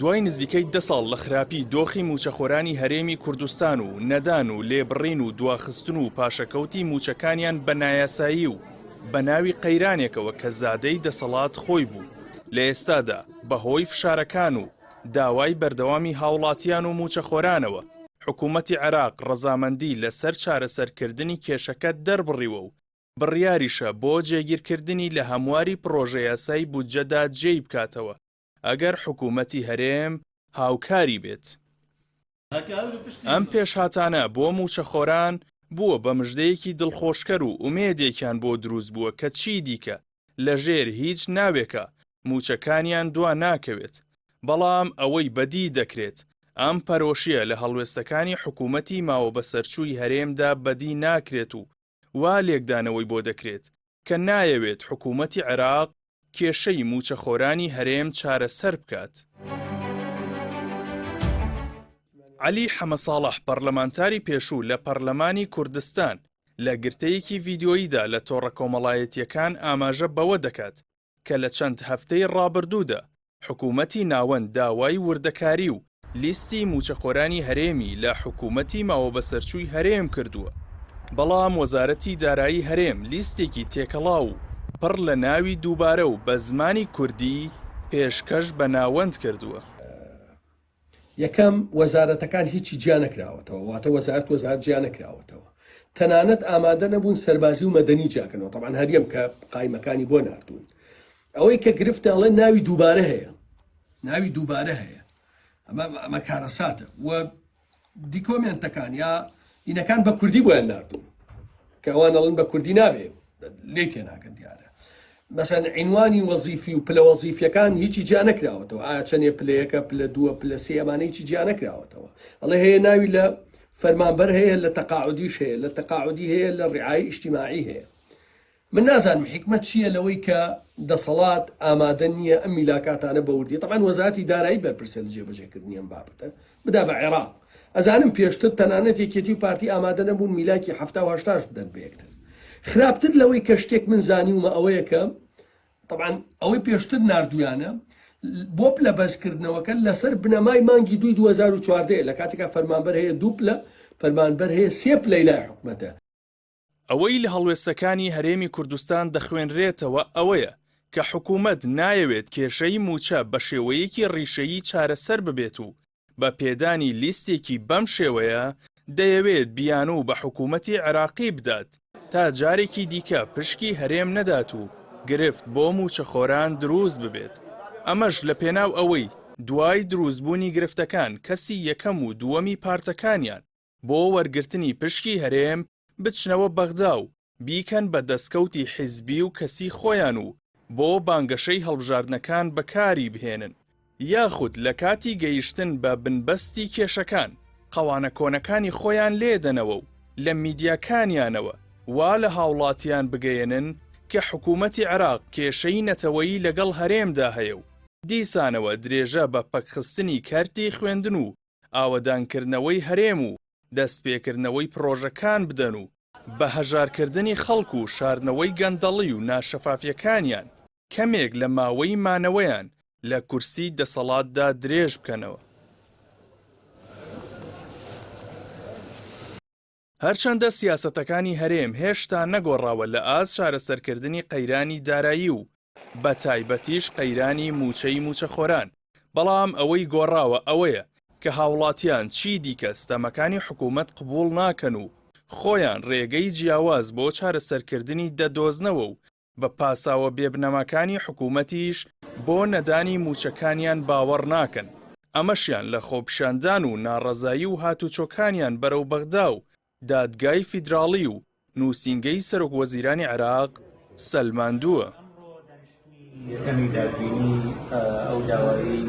دوای نزیکەی 10 ساڵ لە خراپی دۆخی موچەخۆرانی هەرێمی کوردستان و نەدان و لێبڕین و دواخستن و پاشەکەوتی موچەکانیان بە نایاسایی و بە ناوی قەیرانێکەوە کە زادەی دەسەڵات خۆی بوو لە ئێستادا بەهۆی فشارەکان و داوای بەردەوامی هاوڵاتیان و موچەخۆرانەوە حکوومەتی عێراق ڕەزامەندی لەسەر چارەسەرکردنی کێشەکە دەربڕیوە و بڕیاریشە بۆ جێگیرکردنی لە هەمواری پرۆژە یاسای بودجەدا جێی بکاتەوە ئەگەر حکوومەتی هەرێم هاوکاری بێت. ئەم پێشهاتانە بۆ موچەخۆران بووە بە مژدەیەکی دڵخۆشکەر و ئومێدێکیان بۆ دروست بووە کە چی دیکە لەژێر هیچ ناوێکە موچەکانیان دوا ناکەوێت، بەڵام ئەوەی بەدی دەکرێت ئەم پەرۆشیە لە هەڵوێستەکانی حکوومەتی ماوە بە سەرچووی هەرێمدا بەدی ناکرێت و وا لێکدانەوەی بۆ دەکرێت کە نایەوێت حکوومەتی عێراق کێشەی موچەخۆرانی هەرێم چارەسەر بکات. عەلی حەمەساڵح پەرلەمانتاری پێشوو لە پەرلەمانی کوردستان لە گرتەیەکی ڤیدیۆییدا لە تۆڕە کۆمەڵایەتیەکان ئاماژە بەوە دەکات کە لە چەند هەفتەی ڕابردوودا حکوومەتی ناوەند داوای وردەکاری و لیستی موچەخۆرانی هەرێمی لە حکوومەتی ماوە بە سەرچووی هەرێم کردووە، بەڵام وەزارەتی دارایی هەرێم لیستێکی تێکەڵاو و پڕ لە ناوی دووبارە و بە زمانی کوردی پێشکەش بە ناوەند کردووە. یەکەم وەزارەتەکان هیچی جیا نەکراوەتەوە، واتە وەزارەت جیا نەکراوەتەوە، تەنانەت ئامادە نەبوون سەربازی و مەدەنی جاکەنەوە، طبعاً هەریەم کە قایمەکانی بۆ ناردوون. ئەوەی کە گرفتە ئەڵێ ناوی دووبارە هەیە، ناوی دووبارە هەیە، ئەمە کارەساتە و دیکۆمنتەکان یا ئینەکان بە کوردی بۆیان ناردوون کە ئەوان ئەڵێن بە کوردی نابێ لێ تێناکەن دیارە. مەسەن عینوانی وەزیفی و پلە وەزیفیەکان هیچی جیا نەکراوەتەوە، ئایا چەندێ پلەیەکە پلە دووە پلە سێ ئەمانە هیچی جیا نەکراوەتەوە. ئەڵێ هەیە ناوی لە فەرمانبەر هەیە، لە تەقاعودیش هەیە، لە تەقاعودی هەیە، لە ڕیعایی ئیجتیماعی هەیە. من نازانم حکمت چییە لەوەی کە دەسەڵات ئامادە نییە ئەم میلاکاتانە بەوردی. طبعاً وەزارەتی دارایی بەرپرسە لە جێبەجێکردنی ئەم بابەتە بدا بە عێراق. ئەزانم پێشتر تەنانەت یەکێتی و پارتی ئامادە نەبوون میلاکی 70-80 بدەن بە یەکتر. خراپتر لەوەی کە شتێک من زانیومە ئەوەیە کە طبعاً ئەوەی پێشتر نردویانە بۆ پلە بەزکردنەوەکە لەسەر بنەمای مانگی 2014 لە کاتێکا فەرمانبەر هەیە 2 پلە، فەرمانبەر هەیە 3 پلەی لای حکومەتە. ئەوەی لە هەڵوێستەکانی هەرێمی کوردستان دەخوێنرێتەوە ئەوەیە کە حکوومەت نایەوێت کێشەی موچە بە شێوەیەکی ڕیشەیی چارەسەر ببێت و بە پێدانی لیستێکی بەم شێوەیە دەیەوێت بیانوو بە حکوومەتی عێراقی بدات تا جارێکی دیکە پشکی هەرێم نەدات و گرفت بۆ موچەخۆران دروست ببێت. ئەمەش لە پێناو ئەوەی دوای دروستبوونی گرفتەکان کەسی یەکەم و دووەمی پارتەکانیان بۆ وەرگرتنی پشکی هەرێم بچنەوە بەغدا و بیکەن بە دەستکەوتی حیزبی و کەسی خۆیان و بۆ بانگەشەی هەڵبژاردنەکان بەکاری بهێنن، یاخود لە کاتی گەیشتن بە بنبەستی کێشەکان قەوانە کۆنەکانی خۆیان لێدەنەوە و لە میدیاکانیانەوە وا لە هاوڵاتیان بگەێنن کە حکوومەتی عێراق کێشەی نەتەوەیی لەگەڵ هەرێمدا هەیە و دیسانەوە درێژە بە پەکخستنی کارتی خوێندن و ئاوەدانکردنەوەی هەرێم و دەستپێکردنەوەی پرۆژەکان بدەن و بە هەژارکردنی خەڵک و شاردنەوەی گەندەڵی و ناشەفافیەکانیان کەمێک لە ماوەی مانەوەیان لە کورسی دەسەڵاتدا درێژ بکەنەوە. هەرچەندە سیاسەتەکانی هەرێم هێشتا نەگۆڕاوە لە ئاز چارەسەرکردنی قەیرانی دارایی و بە تایبەتیش قەیرانی موچەی موچەخۆران، بەڵام ئەوەی گۆڕاوە ئەوەیە کە هاوڵاتیان چی دیکە ستەمەکانی حکوومەت قبوڵ ناکەن و خۆیان ڕێگەی جیاواز بۆ چارەسەرکردنی دەدۆزنەوە و بە پاساوە بێبنەماکانی حکوومەتیش بۆ نەدانی موچەکانیان باوەڕ ناکەن. ئەمەشیان لە خۆپیشاندان و ناڕەزایی و هاتوچۆکانیان بەرەو بەغدا و دادگای فیدراڵی و نووسینگەی سەرۆک وەزیرانی عێراق سەلماندووە. یەکەمی دادبینی ئەو داوایی